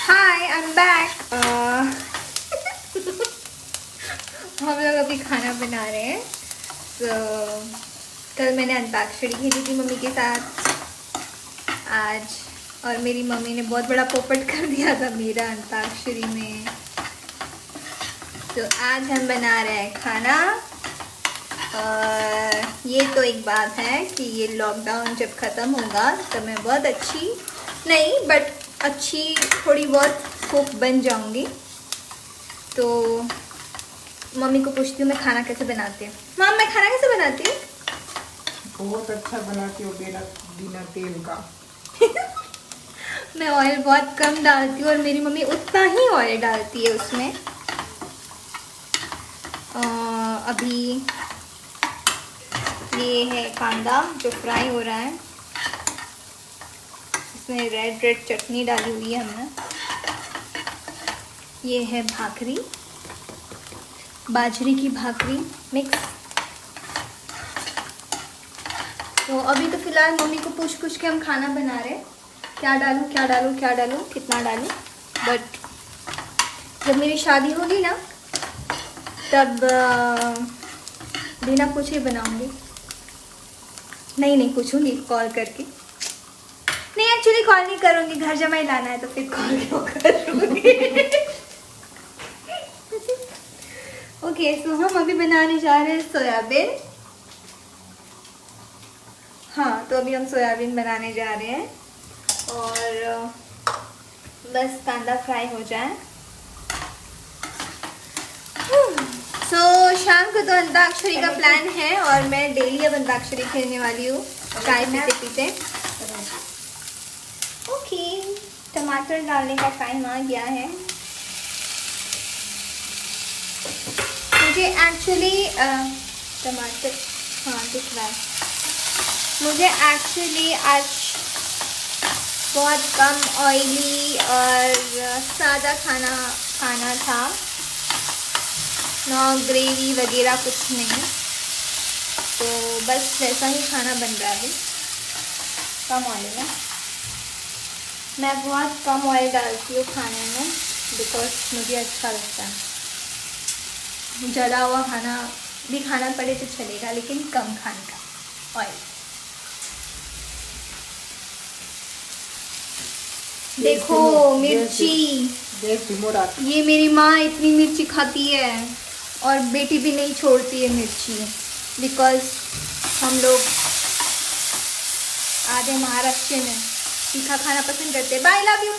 Hi I am back. हम लोग अभी खाना बना रहे हैं। कल मैंने अंताक्षरी खेली थी मम्मी के साथ आज, और मेरी मम्मी ने बहुत बड़ा पोपट कर दिया था मेरा अंताक्षरी में। तो आज हम बना रहे हैं खाना। ये तो एक बात है कि ये लॉकडाउन जब ख़त्म होगा तो मैं बहुत अच्छी नहीं बट अच्छी थोड़ी बहुत कुक बन जाऊंगी। तो मम्मी को पूछती हूँ मैं खाना कैसे बनाती हूँ। मम्मी मैं खाना कैसे बनाती हूँ? बहुत अच्छा बनाती हो बिना बिना तेल का। मैं ऑयल बहुत कम डालती हूँ और मेरी मम्मी उतना ही ऑयल डालती है उसमें। अभी ये है कांदा जो फ्राई हो रहा है, इसमें रेड रेड चटनी डाली हुई है हमने। ये है भाकरी, बाजरे की भाकरी मिक्स। तो अभी तो फिलहाल मम्मी को पूछ के हम खाना बना रहे हैं, क्या डालूं क्या डालूं क्या डालूं कितना डालूं। बट जब मेरी शादी होगी ना तब बिना पूछे बनाऊंगी। नहीं पूछूंगी कॉल करके। नहीं एक्चुअली कॉल नहीं करूंगी, घर जमाई लाना है तो फिर कॉल क्यों करूंगी। ओके सो हम अभी बनाने जा रहे हैं सोयाबीन। हाँ तो अभी हम सोयाबीन बनाने जा रहे हैं और बस कांदा फ्राई हो जाए। शाम को तो अंताक्षरी का प्लान है और मैं डेली अब अंताक्षरी खेलने वाली हूँ चाय पीते पीते। ओके टमाटर डालने का टाइम आ गया है। मुझे एक्चुअली टमाटर हाँ दिख रहा है। मुझे एक्चुअली आज बहुत कम ऑयली और सादा खाना था, नो ग्रेवी वगैरह कुछ नहीं। तो बस वैसा ही खाना बन रहा है कम ऑयल में। मैं बहुत कम ऑयल डालती हूँ खाने में बिकॉज मुझे अच्छा लगता है। जला हुआ खाना भी खाना पड़े तो चलेगा लेकिन कम खाने का ऑयल। देखो मिर्ची, ये मेरी माँ इतनी मिर्ची खाती है और बेटी भी नहीं छोड़ती है मिर्ची बिकॉज हम लोग आधे महाराष्ट्र में तीखा खाना पसंद करते हैं। Bye love you.